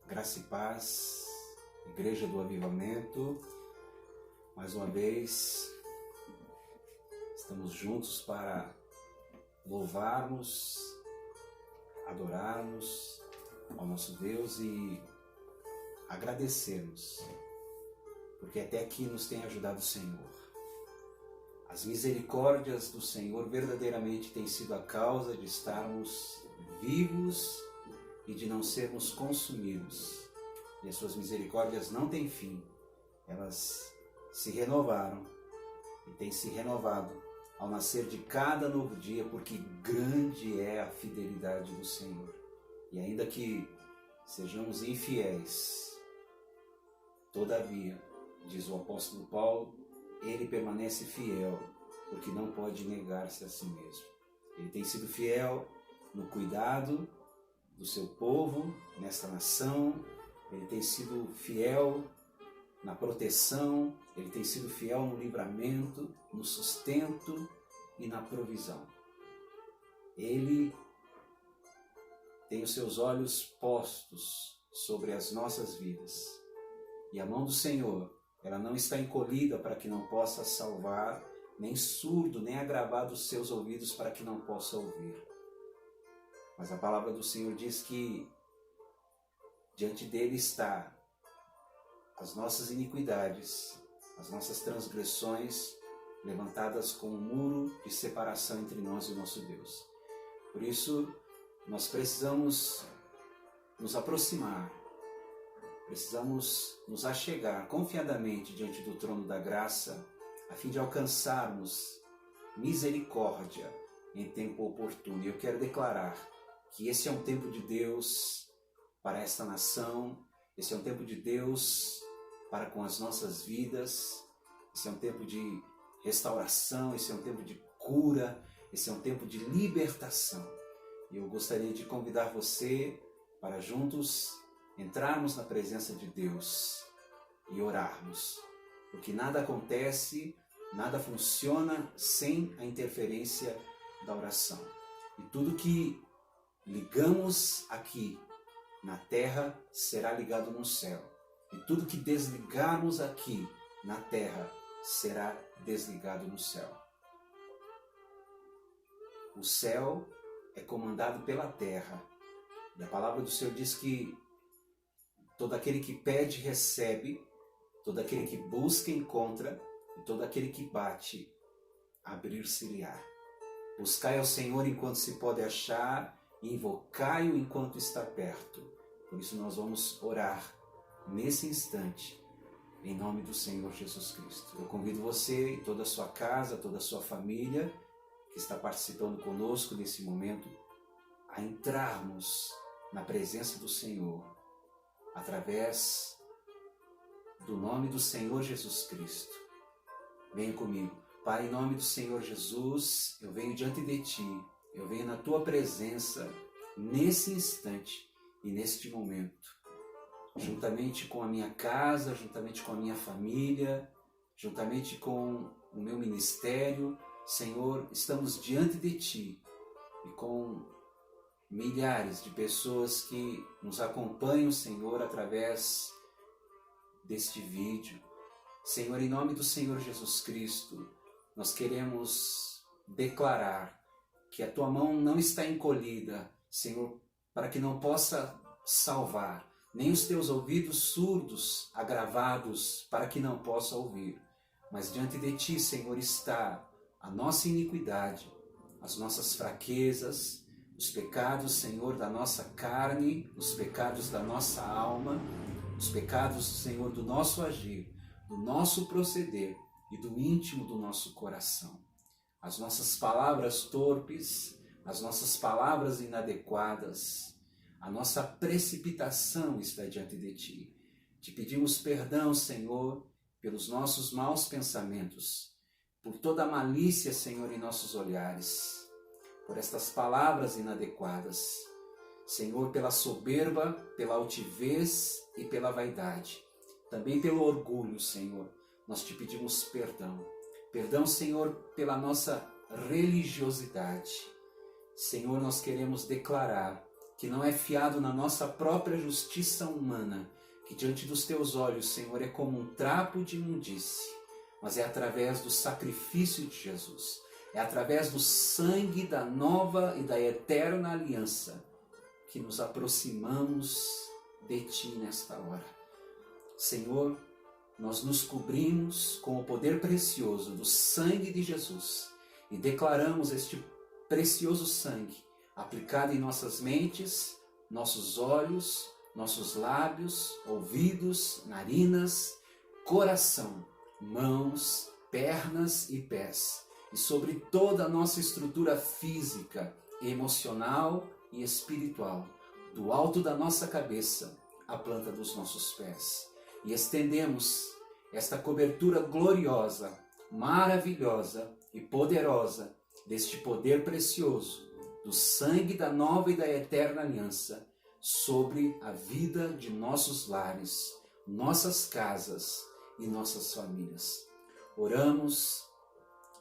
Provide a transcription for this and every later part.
Graça e paz, Igreja do Avivamento. Mais uma vez, estamos juntos para louvarmos, adorarmos ao nosso Deus e agradecermos, porque até aqui nos tem ajudado o Senhor. As misericórdias do Senhor verdadeiramente têm sido a causa de estarmos vivos e de não sermos consumidos. E as suas misericórdias não têm fim. Elas se renovaram e têm se renovado ao nascer de cada novo dia, porque grande é a fidelidade do Senhor. E ainda que sejamos infiéis, todavia, diz o apóstolo Paulo, ele permanece fiel, porque não pode negar-se a si mesmo. Ele tem sido fiel no cuidado do seu povo, nesta nação. Ele tem sido fiel na proteção, ele tem sido fiel no livramento, no sustento e na provisão. Ele tem os seus olhos postos sobre as nossas vidas. E a mão do Senhor, ela não está encolhida para que não possa salvar, nem surdo, nem agravado os seus ouvidos para que não possa ouvir. Mas a palavra do Senhor diz que diante dele está as nossas iniquidades, as nossas transgressões, levantadas como um muro de separação entre nós e o nosso Deus. Por isso, nós precisamos nos aproximar, precisamos nos achegar confiadamente diante do trono da graça, a fim de alcançarmos misericórdia em tempo oportuno. E eu quero declarar que esse é um tempo de Deus para esta nação, esse é um tempo de Deus para com as nossas vidas, esse é um tempo de restauração, esse é um tempo de cura, esse é um tempo de libertação. E eu gostaria de convidar você para juntos entrarmos na presença de Deus e orarmos, porque nada acontece, nada funciona sem a interferência da oração. E tudo que ligamos aqui na terra será ligado no céu. E tudo que desligarmos aqui na terra será desligado no céu. O céu é comandado pela terra. E a palavra do Senhor diz que todo aquele que pede, recebe, todo aquele que busca, encontra, e todo aquele que bate, abrir-se-lhe-á. Buscai ao Senhor enquanto se pode achar, e invocai-o enquanto está perto. Por isso nós vamos orar nesse instante, em nome do Senhor Jesus Cristo. Eu convido você e toda a sua casa, toda a sua família, que está participando conosco nesse momento, a entrarmos na presença do Senhor, através do nome do Senhor Jesus Cristo. Venha comigo. Pai, em nome do Senhor Jesus, eu venho diante de Ti, eu venho na Tua presença, nesse instante e neste momento, juntamente com a minha casa, juntamente com a minha família, juntamente com o meu ministério. Senhor, estamos diante de Ti e com milhares de pessoas que nos acompanham, Senhor, através deste vídeo. Senhor, em nome do Senhor Jesus Cristo, nós queremos declarar que a Tua mão não está encolhida, Senhor, para que não possa salvar, nem os Teus ouvidos surdos, agravados, para que não possa ouvir. Mas diante de Ti, Senhor, está a nossa iniquidade, as nossas fraquezas, os pecados, Senhor, da nossa carne, os pecados da nossa alma, os pecados, Senhor, do nosso agir, do nosso proceder e do íntimo do nosso coração. As nossas palavras torpes, as nossas palavras inadequadas, a nossa precipitação está diante de Ti. Te pedimos perdão, Senhor, pelos nossos maus pensamentos, por toda a malícia, Senhor, em nossos olhares, por estas palavras inadequadas, Senhor, pela soberba, pela altivez e pela vaidade, também pelo orgulho, Senhor, nós te pedimos perdão. Perdão, Senhor, pela nossa religiosidade. Senhor, nós queremos declarar que não é fiado na nossa própria justiça humana, que diante dos teus olhos, Senhor, é como um trapo de imundície, mas é através do sacrifício de Jesus, é através do sangue da nova e da eterna aliança que nos aproximamos de Ti nesta hora. Senhor, nós nos cobrimos com o poder precioso do sangue de Jesus e declaramos este precioso sangue aplicado em nossas mentes, nossos olhos, nossos lábios, ouvidos, narinas, coração, mãos, pernas e pés, e sobre toda a nossa estrutura física, emocional e espiritual, do alto da nossa cabeça à planta dos nossos pés. E estendemos esta cobertura gloriosa, maravilhosa e poderosa deste poder precioso, do sangue da nova e da eterna aliança, sobre a vida de nossos lares, nossas casas e nossas famílias. Oramos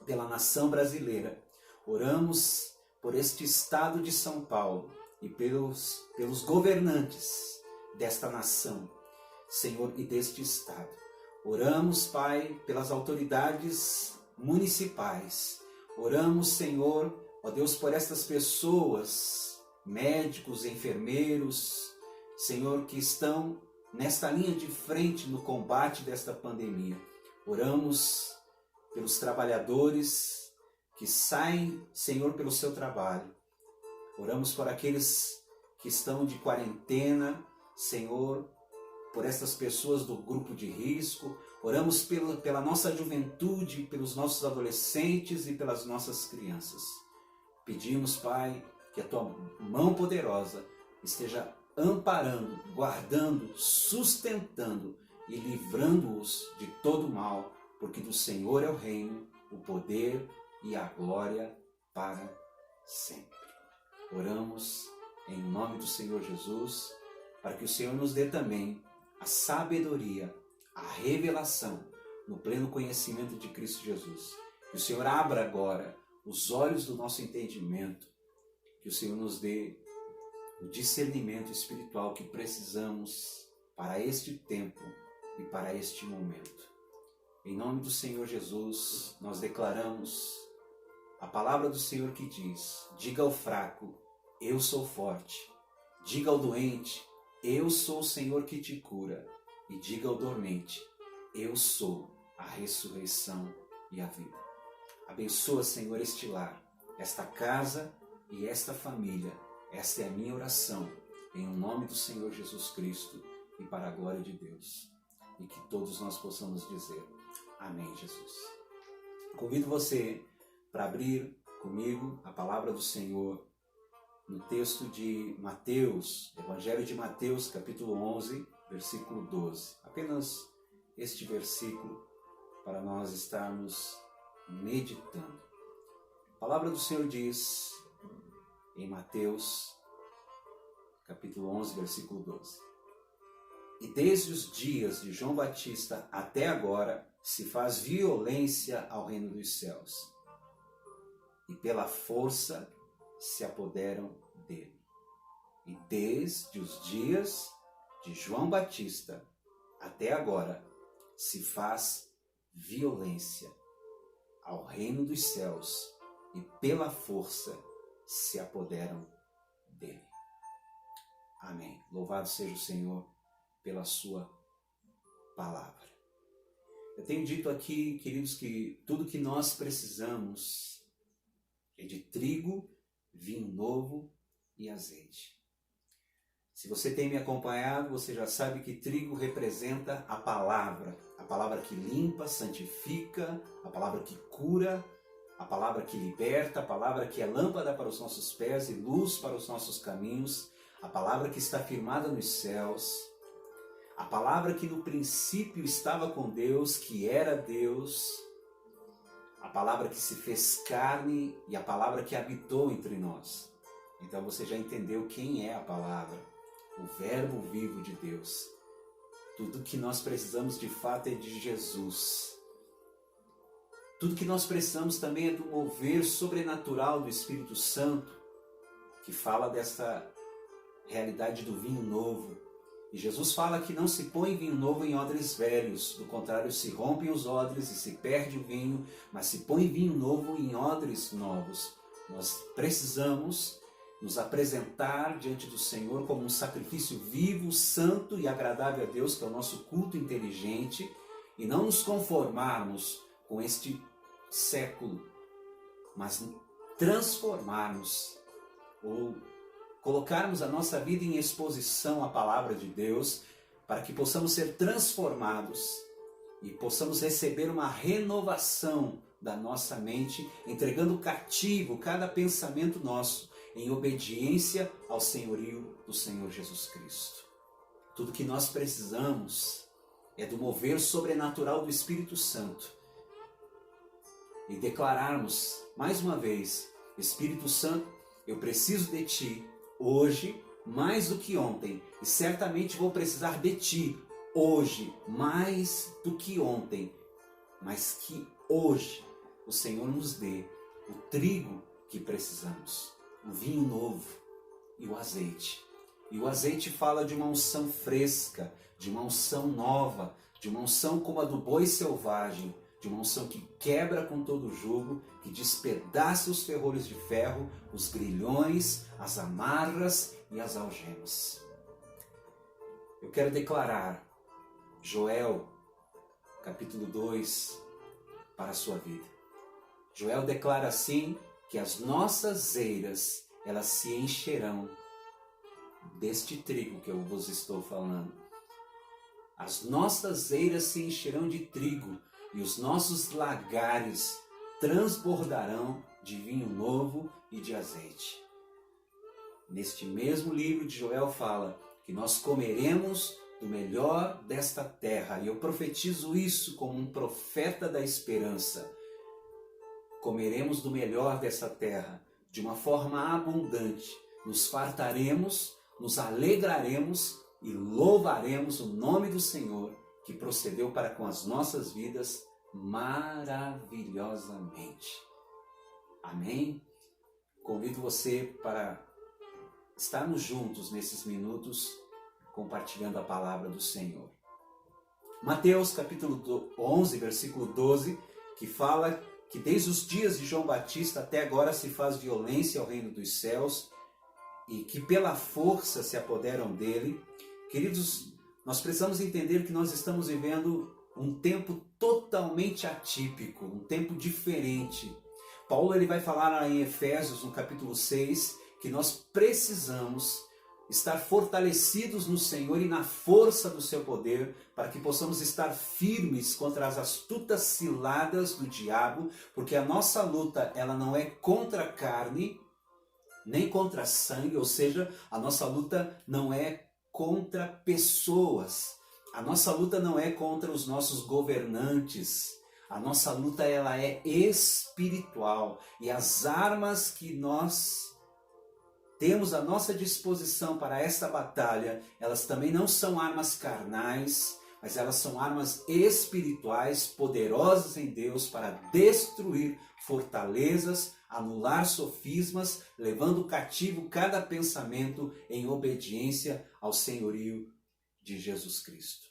pela nação brasileira, oramos por este estado de São Paulo e pelos governantes desta nação, Senhor, e deste estado. Oramos, Pai, pelas autoridades municipais. Oramos, Senhor, ó Deus, por estas pessoas, médicos, enfermeiros, Senhor, que estão nesta linha de frente no combate desta pandemia. Oramos pelos trabalhadores que saem, Senhor, pelo seu trabalho. Oramos por aqueles que estão de quarentena, Senhor, por estas pessoas do grupo de risco. Oramos pela nossa juventude, pelos nossos adolescentes e pelas nossas crianças. Pedimos, Pai, que a Tua mão poderosa esteja amparando, guardando, sustentando e livrando-os de todo mal, porque do Senhor é o reino, o poder e a glória para sempre. Oramos em nome do Senhor Jesus, para que o Senhor nos dê também a sabedoria, a revelação no pleno conhecimento de Cristo Jesus. Que o Senhor abra agora os olhos do nosso entendimento, que o Senhor nos dê o discernimento espiritual que precisamos para este tempo e para este momento. Em nome do Senhor Jesus, nós declaramos a palavra do Senhor que diz: diga ao fraco, eu sou forte. Diga ao doente, eu sou o Senhor que te cura. E diga ao dormente, eu sou a ressurreição e a vida. Abençoa, Senhor, este lar, esta casa e esta família. Esta é a minha oração, em nome do Senhor Jesus Cristo e para a glória de Deus. E que todos nós possamos dizer amém, Jesus. Convido você para abrir comigo a palavra do Senhor no texto de Mateus, Evangelho de Mateus, capítulo 11, versículo 12. Apenas este versículo para nós estarmos meditando. A palavra do Senhor diz em Mateus, capítulo 11, versículo 12. E desde os dias de João Batista até agora se faz violência ao reino dos céus, e pela força se apoderam dele. E desde os dias de João Batista até agora se faz violência ao reino dos céus, e pela força se apoderam dele. Amém. Louvado seja o Senhor pela sua palavra. Eu tenho dito aqui, queridos, que tudo que nós precisamos é de trigo, vinho novo e azeite. Se você tem me acompanhado, você já sabe que trigo representa a palavra que limpa, santifica, a palavra que cura, a palavra que liberta, a palavra que é lâmpada para os nossos pés e luz para os nossos caminhos, a palavra que está firmada nos céus, a palavra que no princípio estava com Deus, que era Deus, a palavra que se fez carne e a palavra que habitou entre nós. Então você já entendeu quem é a palavra, o verbo vivo de Deus. Tudo que nós precisamos de fato é de Jesus. Tudo que nós precisamos também é do mover sobrenatural do Espírito Santo, que fala desta realidade do vinho novo. E Jesus fala que não se põe vinho novo em odres velhos, do contrário se rompem os odres e se perde o vinho, mas se põe vinho novo em odres novos. Nós precisamos nos apresentar diante do Senhor como um sacrifício vivo, santo e agradável a Deus, que é o nosso culto inteligente, e não nos conformarmos com este século, mas transformarmos ou colocarmos a nossa vida em exposição à palavra de Deus, para que possamos ser transformados e possamos receber uma renovação da nossa mente, entregando cativo cada pensamento nosso em obediência ao senhorio do Senhor Jesus Cristo. Tudo que nós precisamos é do mover sobrenatural do Espírito Santo e declararmos mais uma vez: Espírito Santo, eu preciso de Ti hoje mais do que ontem, e certamente vou precisar de Ti hoje mais do que ontem, mas que hoje o Senhor nos dê o trigo que precisamos, o vinho novo e o azeite. E o azeite fala de uma unção fresca, de uma unção nova, de uma unção como a do boi selvagem, de uma unção que quebra com todo o jugo, que despedaça os ferrolhos de ferro, os grilhões, as amarras e as algemas. Eu quero declarar Joel, capítulo 2, para a sua vida. Joel declara assim, que as nossas eiras, elas se encherão deste trigo que eu vos estou falando. As nossas eiras se encherão de trigo, e os nossos lagares transbordarão de vinho novo e de azeite. Neste mesmo livro de Joel fala que nós comeremos do melhor desta terra, e eu profetizo isso como um profeta da esperança. Comeremos do melhor dessa terra, de uma forma abundante, nos fartaremos, nos alegraremos e louvaremos o nome do Senhor, que procedeu para com as nossas vidas maravilhosamente. Amém? Convido você para estarmos juntos nesses minutos, compartilhando a palavra do Senhor. Mateus capítulo 11, versículo 12, que fala que desde os dias de João Batista até agora se faz violência ao reino dos céus e que pela força se apoderam dele. Queridos, nós precisamos entender que nós estamos vivendo um tempo totalmente atípico, um tempo diferente. Paulo ele vai falar em Efésios, no capítulo 6, que nós precisamos estar fortalecidos no Senhor e na força do seu poder, para que possamos estar firmes contra as astutas ciladas do diabo, porque a nossa luta ela não é contra a carne, nem contra a sangue, ou seja, a nossa luta não é contra pessoas, a nossa luta não é contra os nossos governantes, a nossa luta ela é espiritual, e as armas que nós temos à nossa disposição para esta batalha, elas também não são armas carnais, mas elas são armas espirituais, poderosas em Deus para destruir fortalezas, anular sofismas, levando cativo cada pensamento em obediência ao senhorio de Jesus Cristo.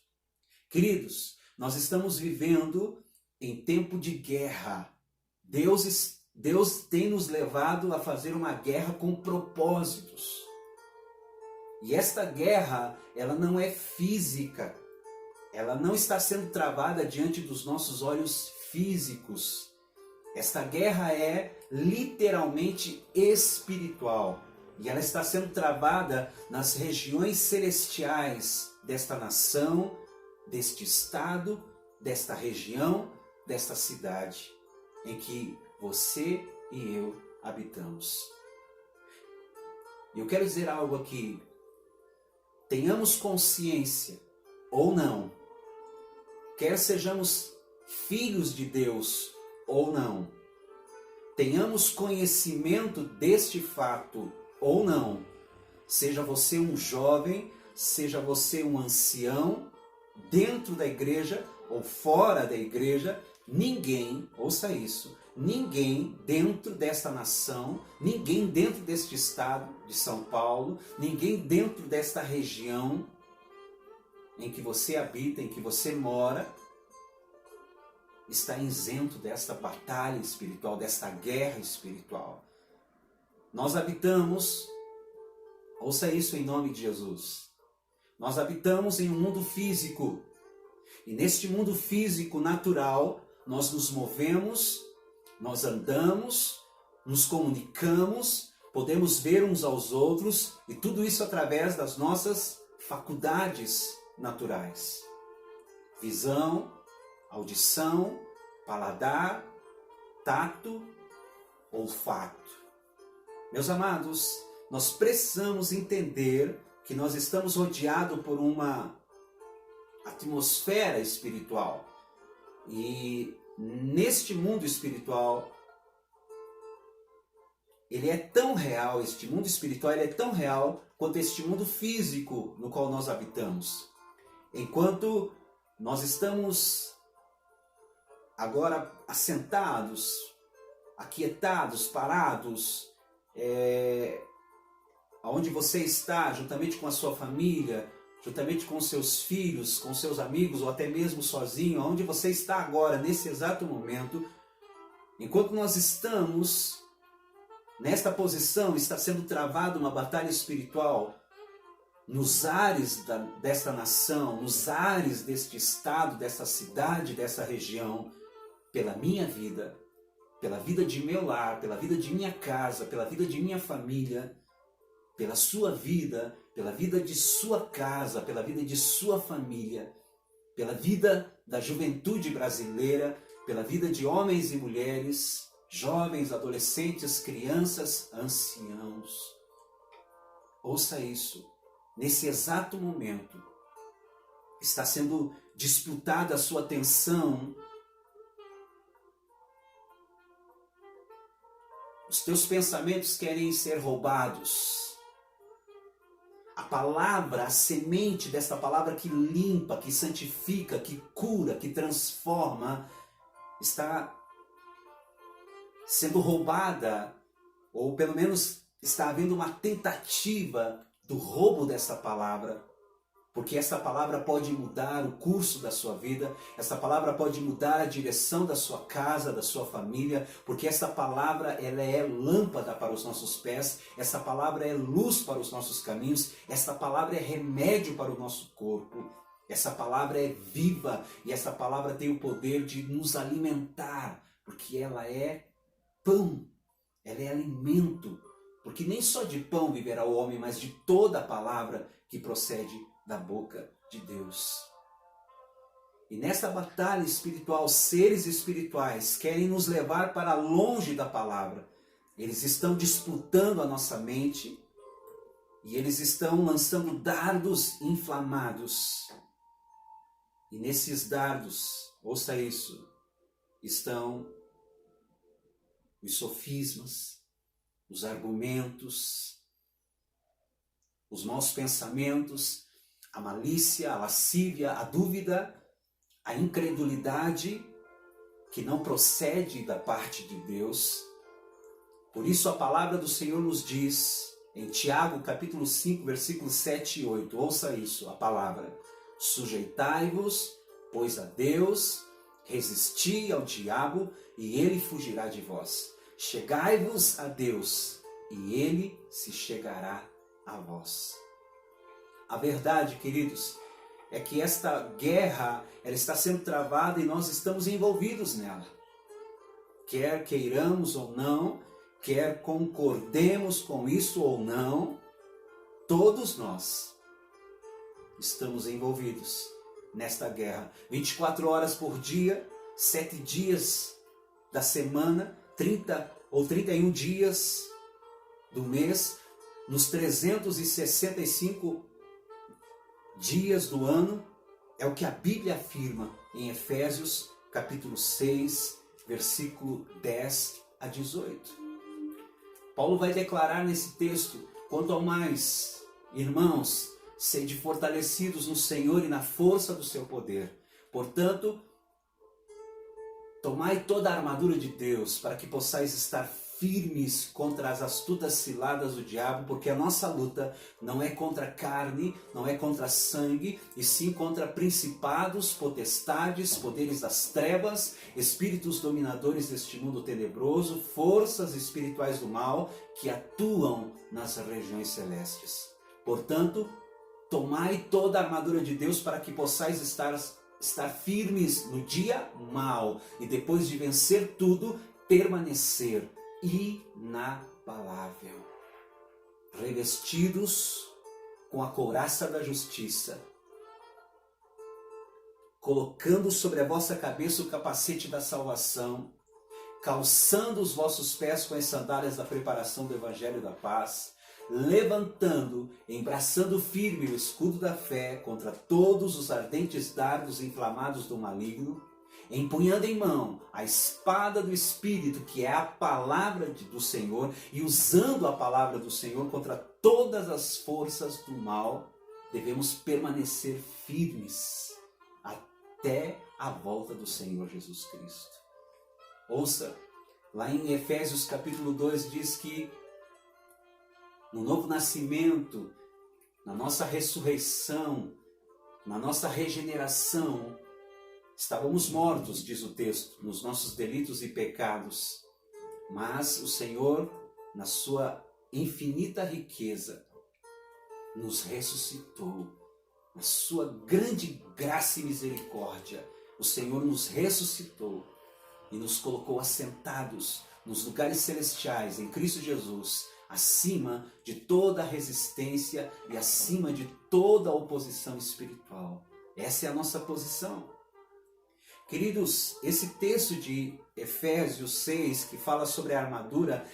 Queridos, nós estamos vivendo em tempo de guerra. Deus tem nos levado a fazer uma guerra com propósitos. E esta guerra, ela não é física. Ela não está sendo travada diante dos nossos olhos físicos. Esta guerra é literalmente espiritual. E ela está sendo travada nas regiões celestiais desta nação, deste estado, desta região, desta cidade, em que você e eu habitamos. E eu quero dizer algo aqui. Tenhamos consciência ou não, quer sejamos filhos de Deus ou não, tenhamos conhecimento deste fato ou não, seja você um jovem, seja você um ancião, dentro da igreja ou fora da igreja, ninguém, ouça isso, ninguém dentro desta nação, ninguém dentro deste estado de São Paulo, ninguém dentro desta região em que você habita, em que você mora, está isento desta batalha espiritual, desta guerra espiritual. Nós habitamos, ouça isso em nome de Jesus, nós habitamos em um mundo físico, e neste mundo físico natural, nós nos movemos, nós andamos, nos comunicamos, podemos ver uns aos outros, e tudo isso através das nossas faculdades naturais. Visão, audição, paladar, tato, olfato. Meus amados, nós precisamos entender que nós estamos rodeados por uma atmosfera espiritual. E neste mundo espiritual, ele é tão real, este mundo espiritual ele é tão real quanto este mundo físico no qual nós habitamos. Enquanto nós estamos agora assentados, aquietados, parados, onde você está, juntamente com a sua família, juntamente com seus filhos, com seus amigos, ou até mesmo sozinho, onde você está agora, nesse exato momento, enquanto nós estamos nesta posição, está sendo travada uma batalha espiritual nos ares desta nação, nos ares deste estado, dessa cidade, dessa região, pela minha vida, pela vida de meu lar, pela vida de minha casa, pela vida de minha família, pela sua vida, pela vida de sua casa, pela vida de sua família, pela vida da juventude brasileira, pela vida de homens e mulheres, jovens, adolescentes, crianças, anciãos. Ouça isso. Nesse exato momento, está sendo disputada a sua atenção. Os teus pensamentos querem ser roubados. A palavra, a semente desta palavra que limpa, que santifica, que cura, que transforma, está sendo roubada, ou pelo menos está havendo uma tentativa do roubo dessa palavra, porque essa palavra pode mudar o curso da sua vida, essa palavra pode mudar a direção da sua casa, da sua família, porque essa palavra ela é lâmpada para os nossos pés, essa palavra é luz para os nossos caminhos, essa palavra é remédio para o nosso corpo, essa palavra é viva e essa palavra tem o poder de nos alimentar, porque ela é pão, ela é alimento, porque nem só de pão viverá o homem, mas de toda a palavra que procede da boca de Deus. E nessa batalha espiritual, seres espirituais querem nos levar para longe da palavra. Eles estão disputando a nossa mente e eles estão lançando dardos inflamados. E nesses dardos, ouça isso, estão os sofismas, os argumentos, os maus pensamentos, a malícia, a lascívia, a dúvida, a incredulidade que não procede da parte de Deus. Por isso a palavra do Senhor nos diz, em Tiago capítulo 5, versículos 7 e 8, ouça isso, a palavra: sujeitai-vos, pois a Deus, resisti ao diabo e ele fugirá de vós. Chegai-vos a Deus e ele se chegará a vós. A verdade, queridos, é que esta guerra ela está sendo travada e nós estamos envolvidos nela. Quer queiramos ou não, quer concordemos com isso ou não, todos nós estamos envolvidos nesta guerra. 24 horas por dia, 7 dias da semana, 30 ou 31 dias do mês, nos 365 dias do ano, é o que a Bíblia afirma em Efésios capítulo 6, versículo 10 a 18. Paulo vai declarar nesse texto: quanto ao mais, irmãos, sede fortalecidos no Senhor e na força do seu poder. Portanto, Tomai toda a armadura de Deus, para que possais estar firmes contra as astutas ciladas do diabo, porque a nossa luta não é contra carne, não é contra sangue, e sim contra principados, potestades, poderes das trevas, espíritos dominadores deste mundo tenebroso, forças espirituais do mal que atuam nas regiões celestes. Portanto, tomai toda a armadura de Deus para que possais estar firmes no dia mau e depois de vencer tudo, permanecer inabalável, revestidos com a couraça da justiça, colocando sobre a vossa cabeça o capacete da salvação, calçando os vossos pés com as sandálias da preparação do evangelho da paz, levantando, embraçando firme o escudo da fé contra todos os ardentes dardos inflamados do maligno, empunhando em mão a espada do Espírito, que é a palavra do Senhor, e usando a palavra do Senhor contra todas as forças do mal, devemos permanecer firmes até a volta do Senhor Jesus Cristo. Ouça, lá em Efésios capítulo 2 diz que no novo nascimento, na nossa ressurreição, na nossa regeneração, estávamos mortos, diz o texto, nos nossos delitos e pecados. Mas o Senhor, na sua infinita riqueza, nos ressuscitou. Na sua grande graça e misericórdia, o Senhor nos ressuscitou e nos colocou assentados nos lugares celestiais em Cristo Jesus, acima de toda resistência e acima de toda oposição espiritual. Essa é a nossa posição. Queridos, esse texto de Efésios 6, que fala sobre a armadura,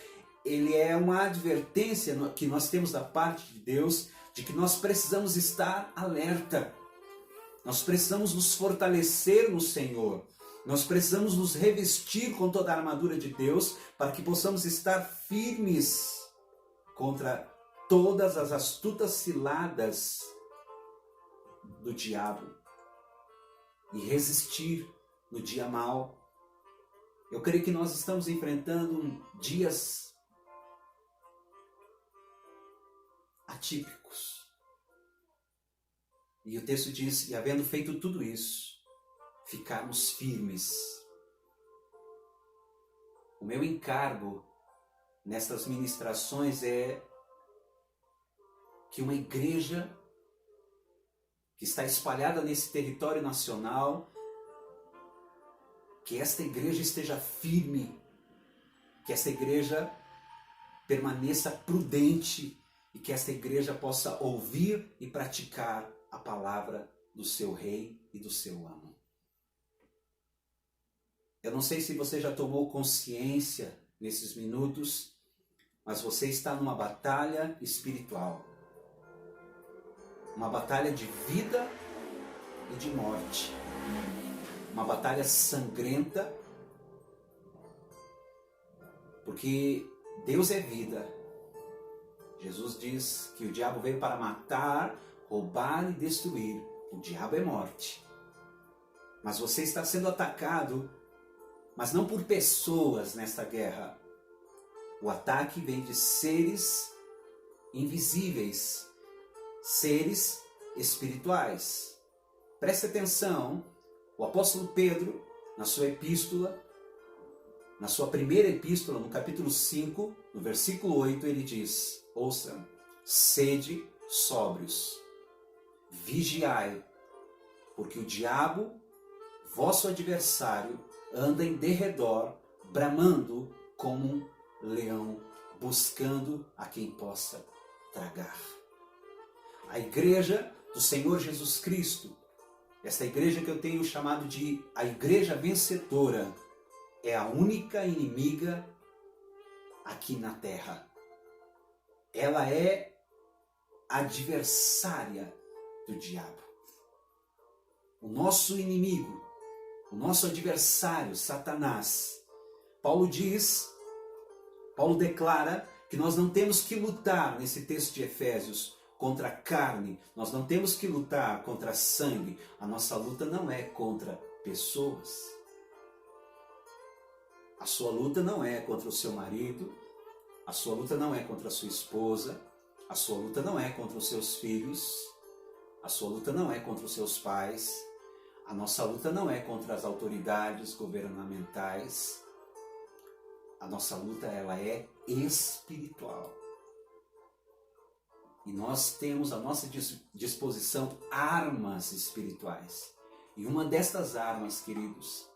ele é uma advertência que nós temos da parte de Deus, de que nós precisamos estar alerta. Nós precisamos nos fortalecer no Senhor. Nós precisamos nos revestir com toda a armadura de Deus para que possamos estar firmes contra todas as astutas ciladas do diabo e resistir no dia mau. Eu creio que nós estamos enfrentando dias atípicos. E o texto diz, e havendo feito tudo isso, ficarmos firmes. O meu encargo nestas ministrações é que uma igreja que está espalhada nesse território nacional, que esta igreja esteja firme, que esta igreja permaneça prudente e que esta igreja possa ouvir e praticar a palavra do seu rei e do seu amo. Eu não sei se você já tomou consciência nesses minutos, mas você está numa batalha espiritual. Uma batalha de vida e de morte. Uma batalha sangrenta, porque Deus é vida. Jesus diz que o diabo veio para matar, roubar e destruir. O diabo é morte. Mas você está sendo atacado, mas não por pessoas nesta guerra. O ataque vem de seres invisíveis, seres espirituais. Preste atenção, o apóstolo Pedro, na sua epístola, na sua primeira epístola, no capítulo 5, no versículo 8, ele diz, ouça, sede sóbrios, vigiai, porque o diabo, vosso adversário, anda em derredor, bramando como um leão, buscando a quem possa tragar. A igreja do Senhor Jesus Cristo, esta igreja que eu tenho chamado de a igreja vencedora, é a única inimiga aqui na terra. Ela é adversária do diabo. O nosso inimigo, o nosso adversário, Satanás. Paulo declara que nós não temos que lutar, nesse texto de Efésios, contra a carne, nós não temos que lutar contra sangue, a nossa luta não é contra pessoas. A sua luta não é contra o seu marido, a sua luta não é contra a sua esposa, a sua luta não é contra os seus filhos, a sua luta não é contra os seus pais, a nossa luta não é contra as autoridades governamentais, a nossa luta ela é espiritual. E nós temos à nossa disposição armas espirituais. E uma destas armas, queridos,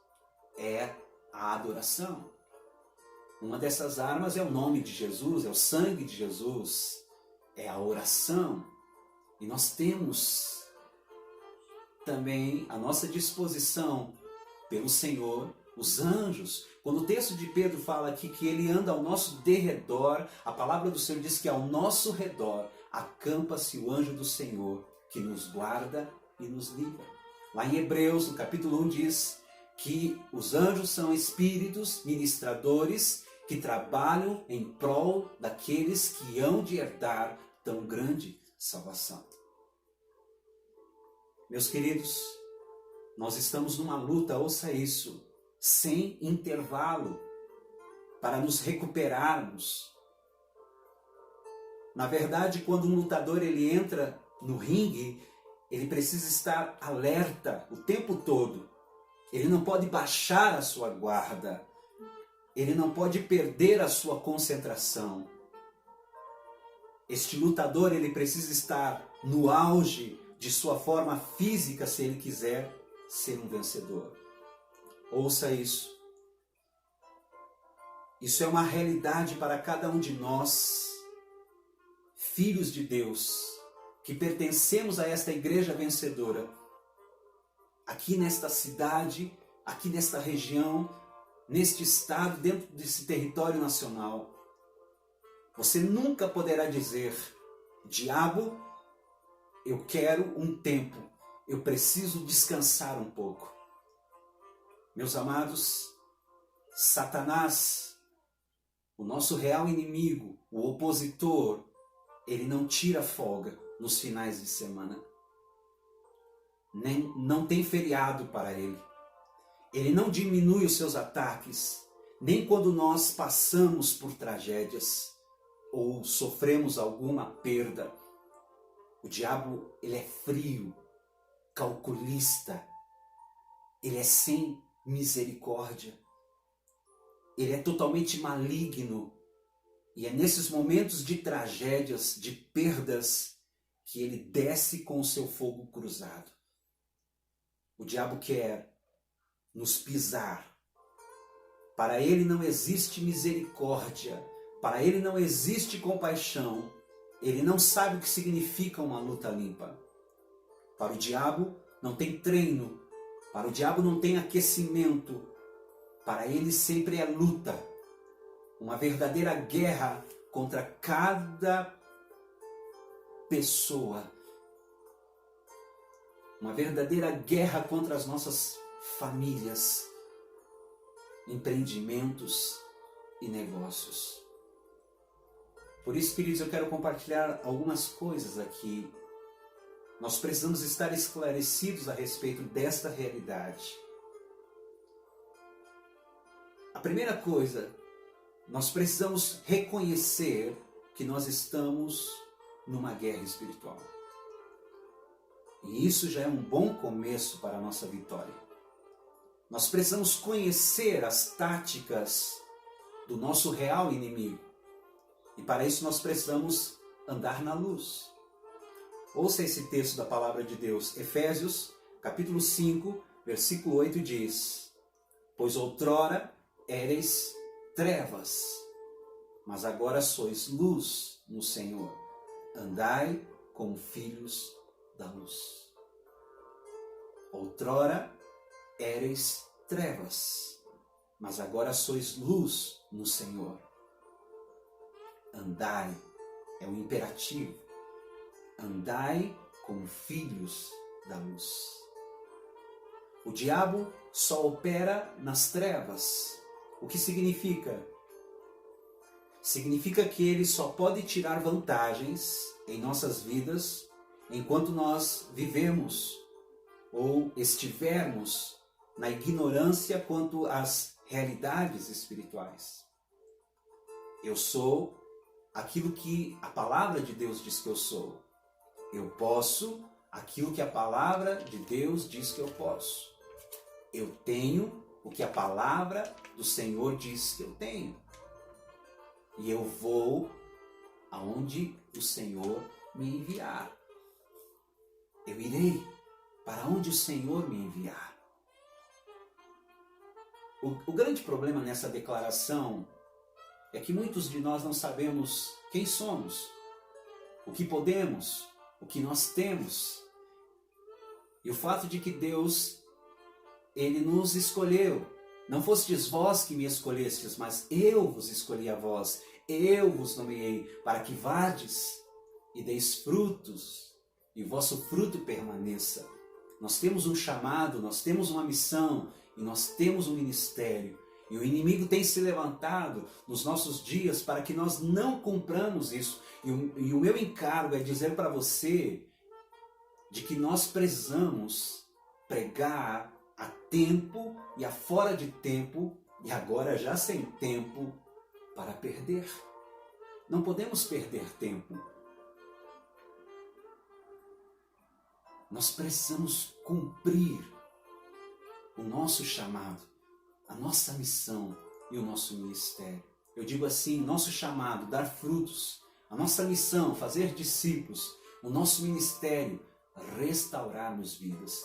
é a adoração. Uma dessas armas é o nome de Jesus, é o sangue de Jesus, é a oração. E nós temos também à nossa disposição pelo Senhor os anjos. Quando o texto de Pedro fala aqui que ele anda ao nosso derredor, a palavra do Senhor diz que ao nosso redor acampa-se o anjo do Senhor, que nos guarda e nos livra. Lá em Hebreus, no capítulo 1, diz que os anjos são espíritos ministradores que trabalham em prol daqueles que hão de herdar tão grande salvação. Meus queridos, nós estamos numa luta, ouça isso, sem intervalo, para nos recuperarmos. Na verdade, quando um lutador ele entra no ringue, ele precisa estar alerta o tempo todo. Ele não pode baixar a sua guarda. Ele não pode perder a sua concentração. Este lutador ele precisa estar no auge de sua forma física se ele quiser ser um vencedor. Ouça isso. Isso é uma realidade para cada um de nós, filhos de Deus, que pertencemos a esta igreja vencedora, aqui nesta cidade, aqui nesta região, neste estado, dentro desse território nacional. Você nunca poderá dizer, diabo, eu quero um tempo, eu preciso descansar um pouco. Meus amados, Satanás, o nosso real inimigo, o opositor, ele não tira folga nos finais de semana. Não tem feriado para ele. Ele não diminui os seus ataques, nem quando nós passamos por tragédias ou sofremos alguma perda. O diabo, ele é frio, calculista, ele é sem misericórdia, ele é totalmente maligno. E é nesses momentos de tragédias, de perdas, que ele desce com o seu fogo cruzado. O diabo quer nos pisar. Para ele não existe misericórdia, para ele não existe compaixão. Ele não sabe o que significa uma luta limpa. Para o diabo não tem treino, para o diabo não tem aquecimento. Para ele sempre é luta. Uma verdadeira guerra contra cada pessoa. Uma verdadeira guerra contra as nossas famílias, empreendimentos e negócios. Por isso, queridos, eu quero compartilhar algumas coisas aqui. Nós precisamos estar esclarecidos a respeito desta realidade. A primeira coisa, nós precisamos reconhecer que nós estamos numa guerra espiritual. E isso já é um bom começo para a nossa vitória. Nós precisamos conhecer as táticas do nosso real inimigo. E para isso nós precisamos andar na luz. Ouça esse texto da palavra de Deus. Efésios, capítulo 5, versículo 8 diz: Pois outrora éreis trevas, mas agora sois luz no Senhor. Andai como filhos da luz. Outrora éreis trevas, mas agora sois luz no Senhor. Andai, é um imperativo. Andai como filhos da luz. O diabo só opera nas trevas. O que significa? Significa que ele só pode tirar vantagens em nossas vidas enquanto nós vivemos ou estivermos na ignorância quanto às realidades espirituais. Eu sou aquilo que a palavra de Deus diz que eu sou. Eu posso aquilo que a palavra de Deus diz que eu posso. Eu tenho o que a palavra do Senhor diz que eu tenho. E eu vou aonde o Senhor me enviar. Eu irei para onde o Senhor me enviar. O grande problema nessa declaração é que muitos de nós não sabemos quem somos, o que podemos, o que nós temos. E o fato de que Deus, Ele nos escolheu. Não fostes vós que me escolhestes, mas eu vos escolhi a vós. Eu vos nomeei para que vades e deis frutos, e o vosso fruto permaneça. Nós temos um chamado, nós temos uma missão, e nós temos um ministério. E o inimigo tem se levantado nos nossos dias para que nós não cumpramos isso. E o meu encargo é dizer para você de que nós precisamos pregar a tempo e a fora de tempo, e agora já sem tempo, para perder. Não podemos perder tempo. Nós precisamos cumprir o nosso chamado, a nossa missão e o nosso ministério. Eu digo assim, nosso chamado, dar frutos, a nossa missão, fazer discípulos, o nosso ministério, restaurarmos vidas.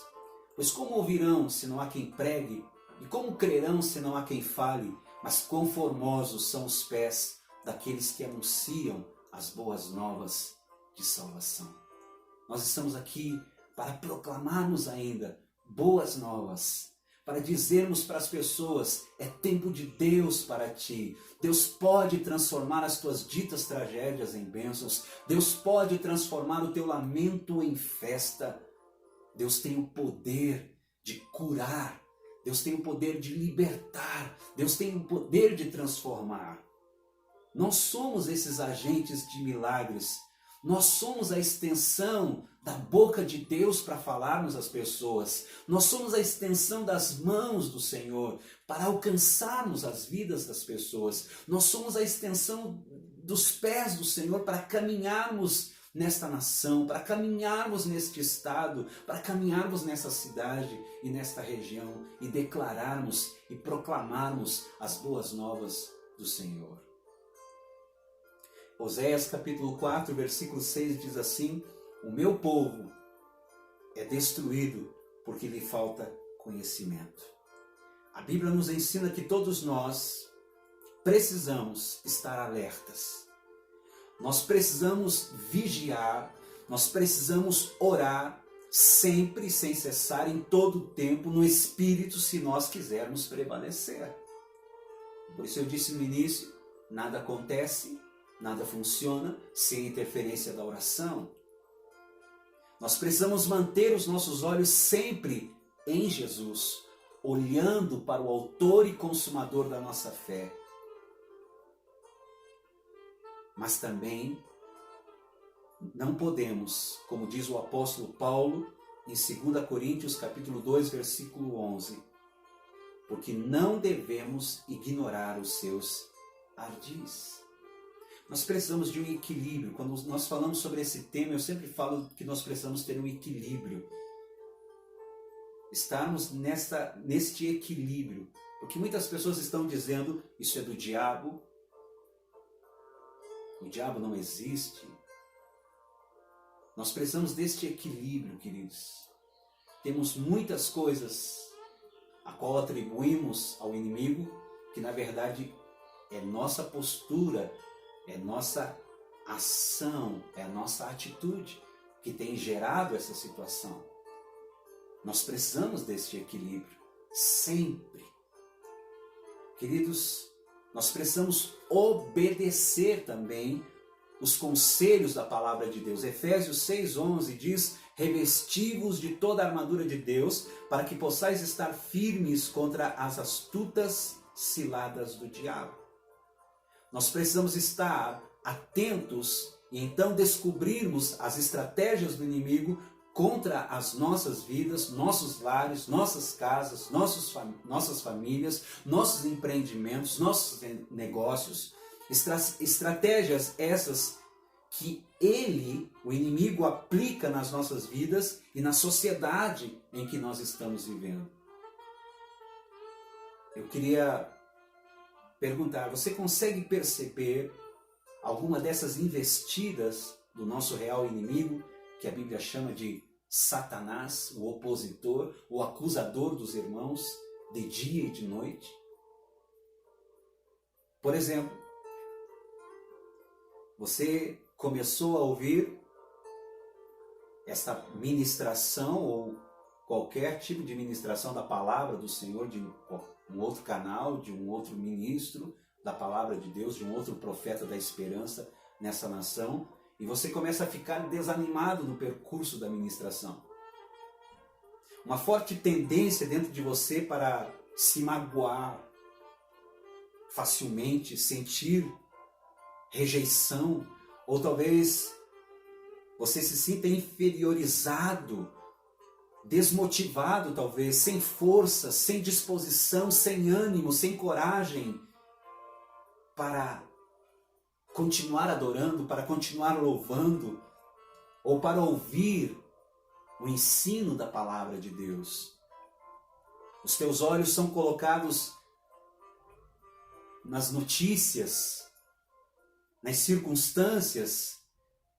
Pois como ouvirão se não há quem pregue? E como crerão se não há quem fale? Mas quão formosos são os pés daqueles que anunciam as boas novas de salvação. Nós estamos aqui para proclamarmos ainda boas novas, para dizermos para as pessoas, é tempo de Deus para ti. Deus pode transformar as tuas ditas tragédias em bênçãos. Deus pode transformar o teu lamento em festa. Deus tem o poder de curar. Deus tem o poder de libertar. Deus tem o poder de transformar. Nós somos esses agentes de milagres. Nós somos a extensão da boca de Deus para falarmos às pessoas. Nós somos a extensão das mãos do Senhor para alcançarmos as vidas das pessoas. Nós somos a extensão dos pés do Senhor para caminharmos nesta nação, para caminharmos neste estado, para caminharmos nessa cidade e nesta região e declararmos e proclamarmos as boas novas do Senhor. Oséias capítulo 4, versículo 6 diz assim: o meu povo é destruído porque lhe falta conhecimento. A Bíblia nos ensina que todos nós precisamos estar alertas. Nós precisamos vigiar, nós precisamos orar sempre, sem cessar, em todo o tempo, no Espírito, se nós quisermos prevalecer. Por isso eu disse no início, nada acontece, nada funciona sem a interferência da oração. Nós precisamos manter os nossos olhos sempre em Jesus, olhando para o autor e consumador da nossa fé. Mas também não podemos, como diz o apóstolo Paulo em 2 Coríntios capítulo 2, versículo 11, porque não devemos ignorar os seus ardis. Nós precisamos de um equilíbrio. Quando nós falamos sobre esse tema, eu sempre falo que nós precisamos ter um equilíbrio. Estarmos neste equilíbrio. Porque muitas pessoas estão dizendo, isso é do diabo. O diabo não existe. Nós precisamos deste equilíbrio, queridos. Temos muitas coisas a qual atribuímos ao inimigo, que na verdade é nossa postura, é nossa ação, é a nossa atitude que tem gerado essa situação. Nós precisamos deste equilíbrio, sempre. Queridos, nós precisamos obedecer também os conselhos da palavra de Deus. Efésios 6,11 diz: revesti-vos de toda a armadura de Deus, para que possais estar firmes contra as astutas ciladas do diabo. Nós precisamos estar atentos e então descobrirmos as estratégias do inimigo contra as nossas vidas, nossos lares, nossas casas, nossas famílias, nossos empreendimentos, nossos negócios. Estratégias essas que ele, o inimigo, aplica nas nossas vidas e na sociedade em que nós estamos vivendo. Eu queria perguntar, você consegue perceber alguma dessas investidas do nosso real inimigo, que a Bíblia chama de Satanás, o opositor, o acusador dos irmãos, de dia e de noite? Por exemplo, você começou a ouvir essa ministração ou qualquer tipo de ministração da palavra do Senhor de um outro canal, de um outro ministro da palavra de Deus, de um outro profeta da esperança nessa nação, e você começa a ficar desanimado no percurso da ministração. Uma forte tendência dentro de você para se magoar facilmente, sentir rejeição, ou talvez você se sinta inferiorizado, desmotivado talvez, sem força, sem disposição, sem ânimo, sem coragem para continuar adorando, para continuar louvando, ou para ouvir o ensino da palavra de Deus. Os teus olhos são colocados nas notícias, nas circunstâncias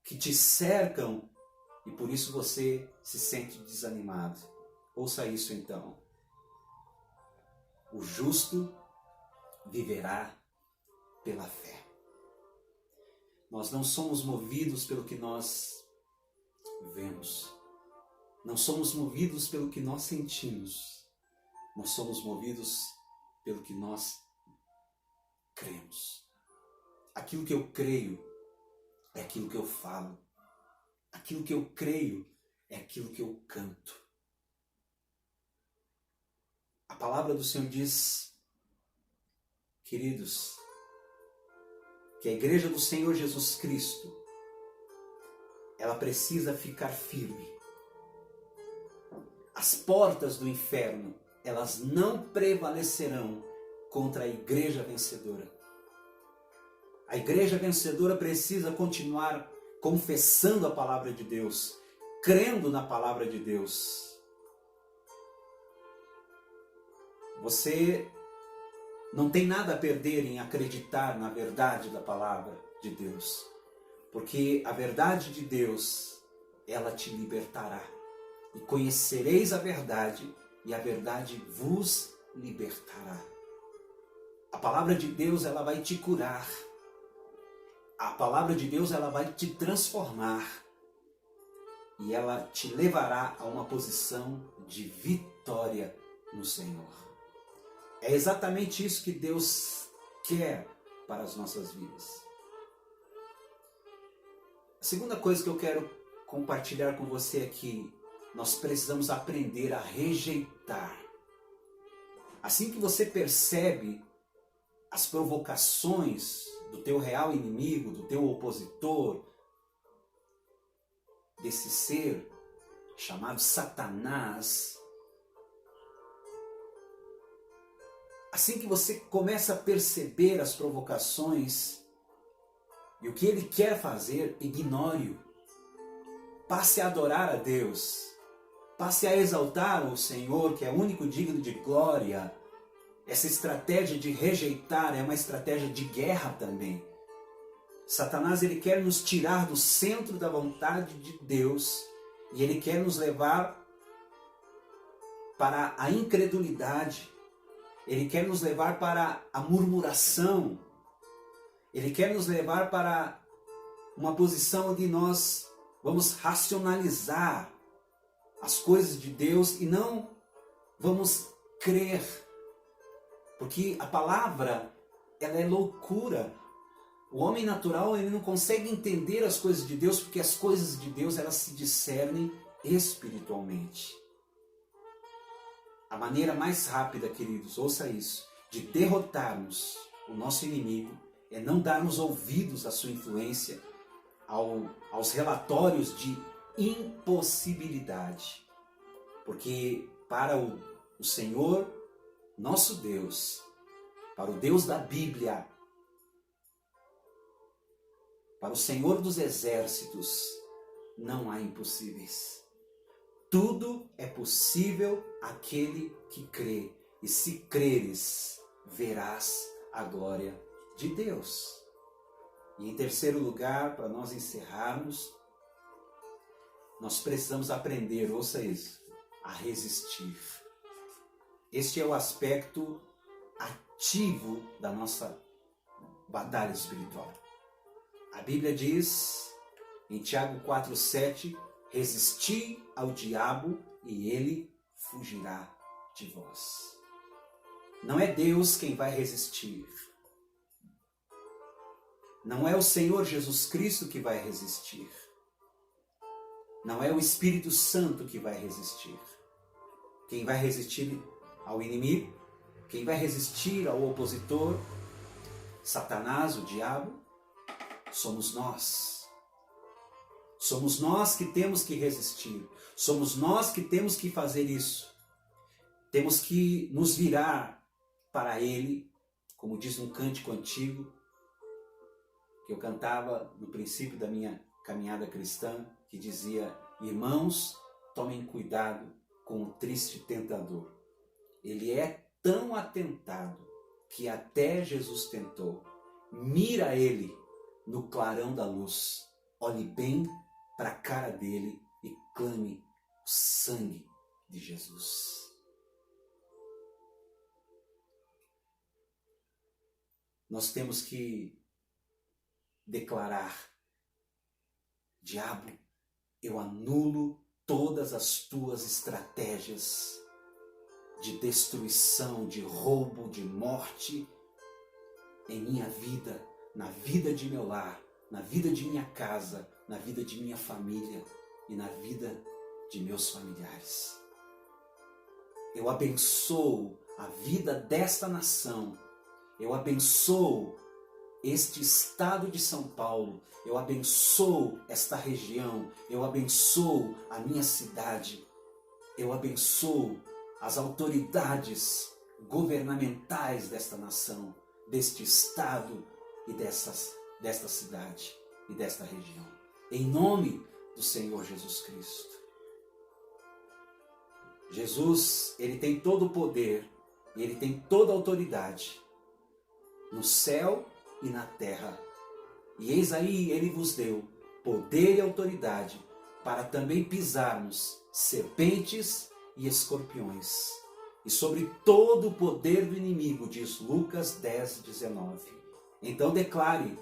que te cercam, e por isso você se sente desanimado. Ouça isso então. O justo viverá pela fé. Nós não somos movidos pelo que nós vemos. Não somos movidos pelo que nós sentimos. Nós somos movidos pelo que nós cremos. Aquilo que eu creio é aquilo que eu falo. Aquilo que eu creio é aquilo que eu canto. A palavra do Senhor diz, queridos, que a igreja do Senhor Jesus Cristo, ela precisa ficar firme. As portas do inferno, elas não prevalecerão contra a igreja vencedora. A igreja vencedora precisa continuar confessando a palavra de Deus, crendo na palavra de Deus. Você não tem nada a perder em acreditar na verdade da palavra de Deus, porque a verdade de Deus, ela te libertará. E conhecereis a verdade, e a verdade vos libertará. A palavra de Deus, ela vai te curar. A palavra de Deus, ela vai te transformar. E ela te levará a uma posição de vitória no Senhor. É exatamente isso que Deus quer para as nossas vidas. A segunda coisa que eu quero compartilhar com você aqui, nós precisamos aprender a rejeitar. Assim que você percebe as provocações do teu real inimigo, do teu opositor, desse ser chamado Satanás, assim que você começa a perceber as provocações e o que ele quer fazer, ignore-o. Passe a adorar a Deus. Passe a exaltar o Senhor, que é o único digno de glória. Essa estratégia de rejeitar é uma estratégia de guerra também. Satanás, ele quer nos tirar do centro da vontade de Deus e ele quer nos levar para a incredulidade. Ele quer nos levar para a murmuração. Ele quer nos levar para uma posição onde nós vamos racionalizar as coisas de Deus e não vamos crer. Porque a palavra, ela é loucura. O homem natural, ele não consegue entender as coisas de Deus, porque as coisas de Deus, elas se discernem espiritualmente. A maneira mais rápida, queridos, ouça isso, de derrotarmos o nosso inimigo é não darmos ouvidos à sua influência, aos relatórios de impossibilidade. Porque para o Senhor, nosso Deus, para o Deus da Bíblia, para o Senhor dos exércitos, não há impossíveis. Tudo é possível àquele que crê. E se creres, verás a glória de Deus. E em terceiro lugar, para nós encerrarmos, nós precisamos aprender, ouça isso, a resistir. Este é o aspecto ativo da nossa batalha espiritual. A Bíblia diz, em Tiago 4,7, resisti ao diabo e ele fugirá de vós. Não é Deus quem vai resistir. Não é o Senhor Jesus Cristo que vai resistir. Não é o Espírito Santo que vai resistir. Quem vai resistir ao inimigo, quem vai resistir ao opositor, Satanás, o diabo, somos nós. Somos nós que temos que resistir. Somos nós que temos que fazer isso. Temos que nos virar para Ele, como diz um cântico antigo, que eu cantava no princípio da minha caminhada cristã, que dizia: irmãos, tomem cuidado com o triste tentador. Ele é tão atentado que até Jesus tentou. Mira ele no clarão da luz. Olhe bem para a cara dele e clame o sangue de Jesus. Nós temos que declarar: diabo, eu anulo todas as tuas estratégias de destruição, de roubo, de morte em minha vida, na vida de meu lar, na vida de minha casa, na vida de minha família e na vida de meus familiares. Eu abençoo a vida desta nação, eu abençoo este estado de São Paulo, eu abençoo esta região, eu abençoo a minha cidade, eu abençoo as autoridades governamentais desta nação, deste estado e desta cidade e desta região. Em nome do Senhor Jesus Cristo. Jesus, Ele tem todo o poder, Ele tem toda a autoridade no céu e na terra. E eis aí, Ele vos deu poder e autoridade para também pisarmos serpentes e escorpiões, e sobre todo o poder do inimigo, diz Lucas 10:19. Então declare,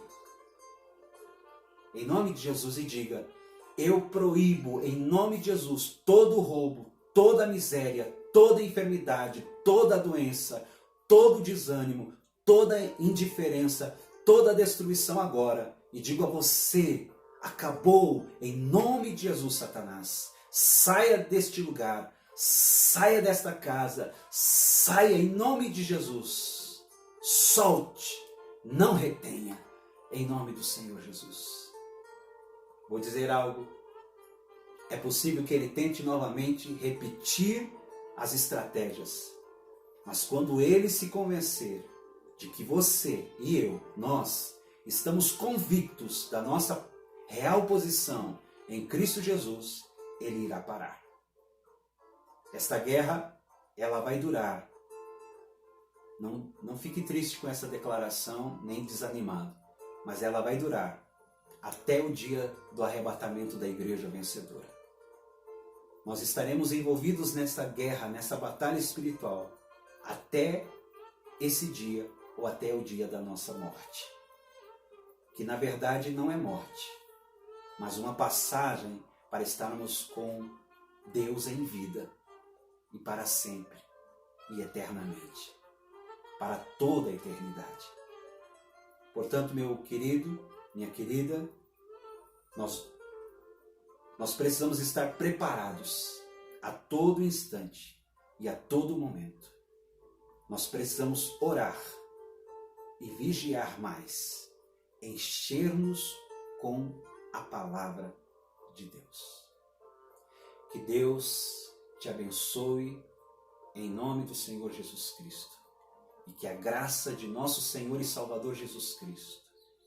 em nome de Jesus, e diga: eu proíbo, em nome de Jesus, todo roubo, toda miséria, toda enfermidade, toda doença, todo desânimo, toda indiferença, toda destruição agora. E digo a você: acabou, em nome de Jesus, Satanás. Saia deste lugar, saia desta casa, saia em nome de Jesus. Solte, não retenha, em nome do Senhor Jesus. Vou dizer algo. É possível que ele tente novamente repetir as estratégias. Mas quando ele se convencer de que você e eu, nós, estamos convictos da nossa real posição em Cristo Jesus, ele irá parar. Esta guerra, ela vai durar. Não fique triste com essa declaração, nem desanimado. Mas ela vai durar até o dia do arrebatamento da igreja vencedora. Nós estaremos envolvidos nessa guerra, nessa batalha espiritual, até esse dia, ou até o dia da nossa morte. Que na verdade não é morte, mas uma passagem para estarmos com Deus em vida, e para sempre, e eternamente, para toda a eternidade. Portanto, meu querido, minha querida, nós precisamos estar preparados a todo instante e a todo momento. Nós precisamos orar e vigiar mais, encher-nos com a palavra de Deus. Que Deus te abençoe em nome do Senhor Jesus Cristo. E que a graça de nosso Senhor e Salvador Jesus Cristo,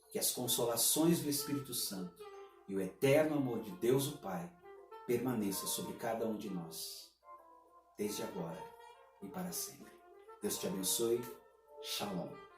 que as consolações do Espírito Santo e o eterno amor de Deus o Pai permaneça sobre cada um de nós, desde agora e para sempre. Deus te abençoe. Shalom.